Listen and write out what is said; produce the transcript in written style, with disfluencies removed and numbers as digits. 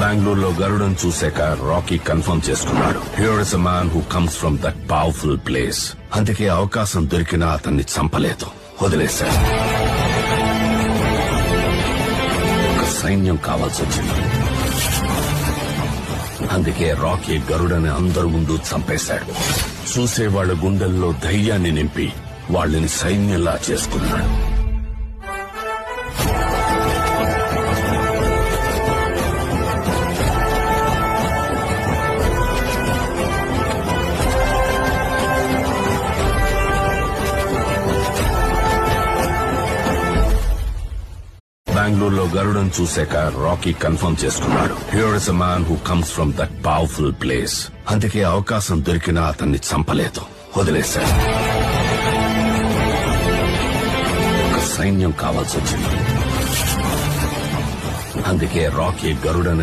బెంగళూరులో గరుడను చూశాక Rocky confirm చేసుకున్నాడు. Here is a man who comes from that powerful place. అందుకే అవకాశం దొరికినా అతన్ని చంపలేదు, వదిలేశాడు. ఒక సైన్యం కావాల్సి వచ్చింది. అందుకే రాకీ గరుడని అందరి ముందు చంపేశాడు. చూసేవాళ్ల గుండెల్లో ధైర్యాన్ని నింపి వాళ్ళని సైన్యంలా చేసుకున్నాడు. బెంగళూరులో గరుడను చూశాక రాకీ కన్ఫర్మ్ చేసుకున్నాడు. Here is a man who comes from that powerful place. అందుకే అవకాశం దొరికినా అతన్ని చంపలేదు, వదిలేశాడు. ఒక సైన్యం కావాల్సి వచ్చింది. అందుకే రాకీ గరుడని